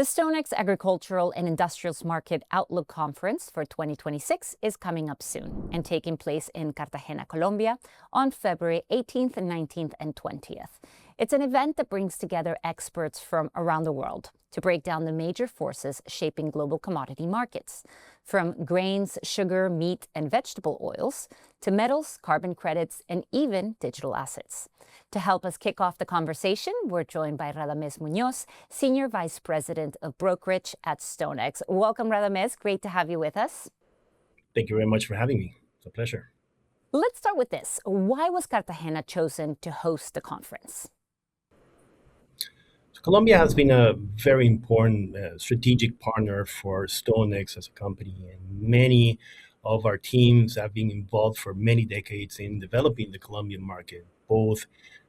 The StoneX Agricultural and Industrials Market Outlook Conference for 2026 is coming up soon and taking place in Cartagena, Colombia on February 18th, 19th, and 20th. It's an event that brings together experts from around the world to break down the major forces shaping global commodity markets, from grains, sugar, meat, and vegetable oils, to metals, carbon credits, and even digital assets. To help us kick off the conversation, we're joined by Radames Muñoz, Senior Vice President of Brokerage at StoneX. Welcome, Radames. Great to have you with us. Thank you very much for having me. It's a pleasure. Let's start with this. Why was Cartagena chosen to host the conference? Colombia has been a very important strategic partner for StoneX as a company, and many of our teams have been involved for many decades in developing the Colombian market, both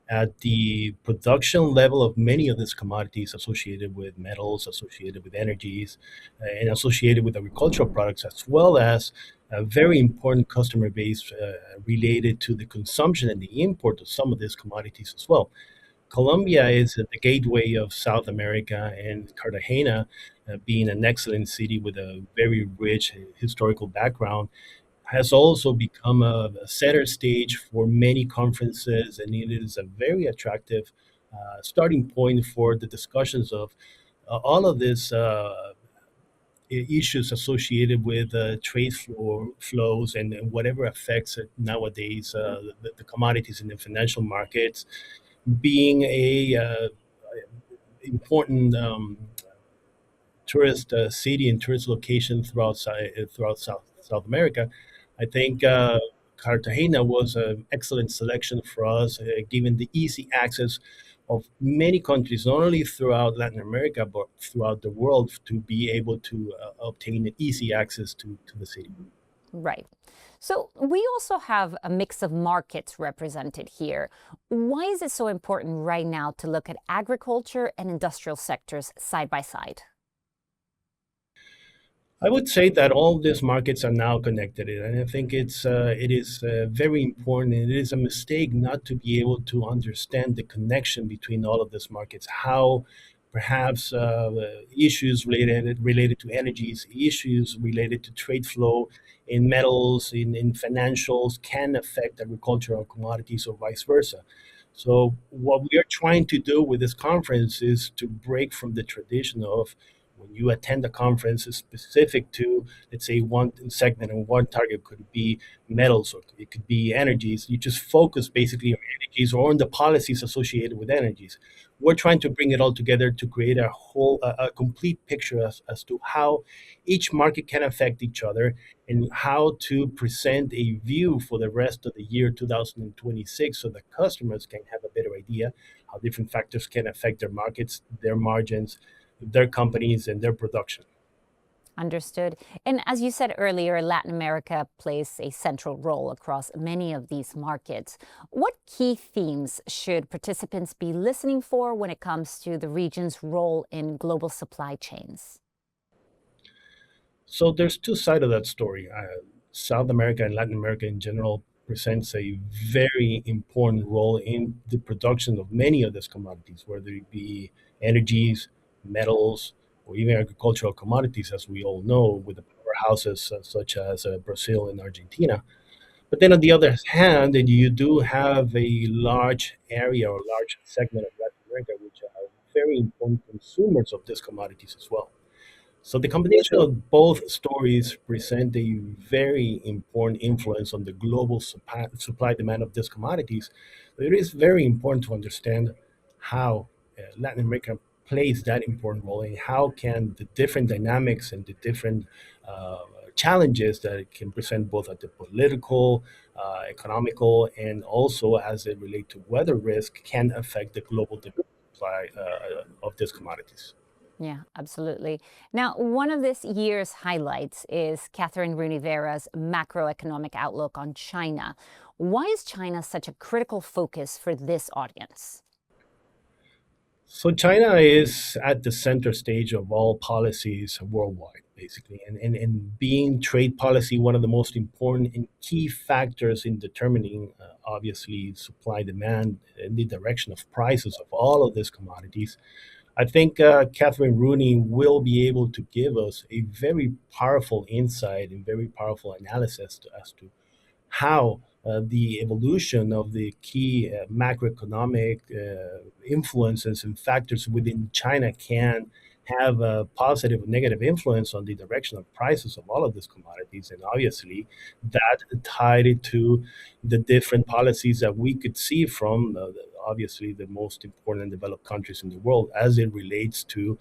at the production level of many of these commodities associated with metals, associated with energies, and associated with agricultural products, as well as a very important customer base related to the consumption and the import of some of these commodities as well. Colombia is at the gateway of South America, and Cartagena, being an excellent city with a very rich historical background, has also become a center stage for many conferences, and it is a very attractive starting point for the discussions of all of these issues associated with flows and whatever affects it nowadays, the commodities in the financial markets being a important tourist city and tourist location throughout South America. I think Cartagena was an excellent selection for us, given the easy access of many countries, not only throughout Latin America, but throughout the world, to be able to obtain easy access to the city. Right. So we also have a mix of markets represented here. Why is it so important right now to look at agriculture and industrial sectors side by side? I would say that all these markets are now connected, and I think it is very important. And it is a mistake not to be able to understand the connection between all of these markets. How perhaps issues related to energies, issues related to trade flow in metals, in financials, can affect agricultural commodities or vice versa. So what we are trying to do with this conference is to break from the tradition of when you attend a conference is specific to, let's say, one segment, and one target could be metals or it could be energies. You just focus basically on energies or on the policies associated with energies. We're trying to bring it all together to create a complete picture as to how each market can affect each other, and how to present a view for the rest of the year 2026, so that customers can have a better idea how different factors can affect their markets, their margins, their companies, and their production. Understood. And as you said earlier, Latin America plays a central role across many of these markets. What key themes should participants be listening for when it comes to the region's role in global supply chains? So there's two sides of that story. South America and Latin America in general presents a very important role in the production of many of these commodities, whether it be energies, metals, or even agricultural commodities, as we all know, with the powerhouses such as Brazil and Argentina. But then on the other hand, you do have a large area or large segment of Latin America, which are very important consumers of these commodities as well. So the combination of both stories present a very important influence on the global supply demand of these commodities. It is very important to understand how Latin America plays that important role, and how can the different dynamics and the different challenges that it can present both at the political, economical, and also as it relate to weather risk, can affect the global supply of these commodities. Yeah, absolutely. Now, one of this year's highlights is Catherine Rooney Vera's macroeconomic outlook on China. Why is China such a critical focus for this audience? So China is at the center stage of all policies worldwide, basically, and being trade policy one of the most important and key factors in determining, obviously, supply demand and the direction of prices of all of these commodities. I think Catherine Rooney will be able to give us a very powerful insight and very powerful analysis as to how the evolution of the key macroeconomic influences and factors within China can have a positive or negative influence on the direction of prices of all of these commodities. And obviously, that tied it to the different policies that we could see from obviously the most important developed countries in the world as it relates to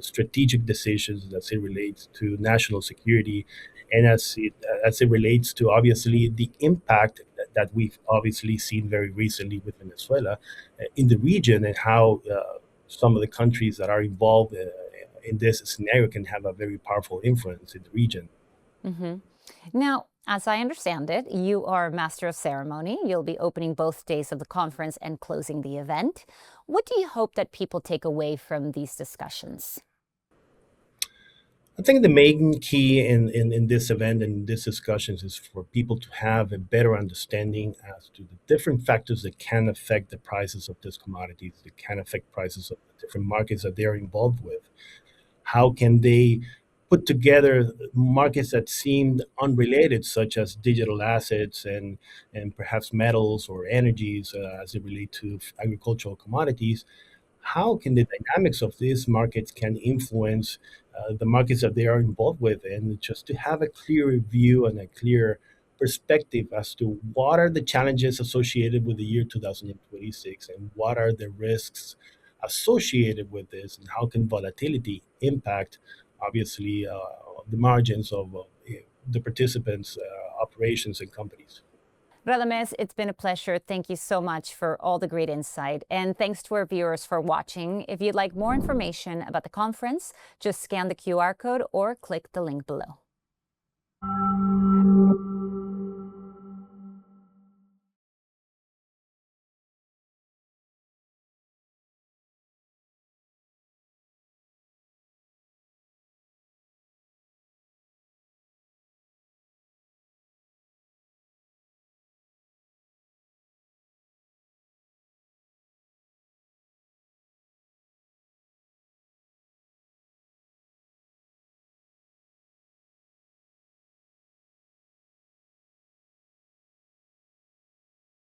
strategic decisions, as it relates to national security, and as it relates to obviously the impact that we've obviously seen very recently with Venezuela in the region, and how some of the countries that are involved in this scenario can have a very powerful influence in the region. Mm-hmm. Now, as I understand it, you are master of ceremony. You'll be opening both days of the conference and closing the event. What do you hope that people take away from these discussions? I think the main key in this event and these discussions is for people to have a better understanding as to the different factors that can affect the prices of these commodities, that can affect prices of the different markets that they're involved with. How can they put together markets that seemed unrelated, such as digital assets and perhaps metals or energies as it relate to agricultural commodities? How can the dynamics of these markets can influence the markets that they are involved with, and just to have a clear view and a clear perspective as to what are the challenges associated with the year 2026 and what are the risks associated with this, and how can volatility impact obviously the margins of the participants operations and companies. Radames, it's been a pleasure. Thank you so much for all the great insight. And thanks to our viewers for watching. If you'd like more information about the conference, just scan the QR code or click the link below.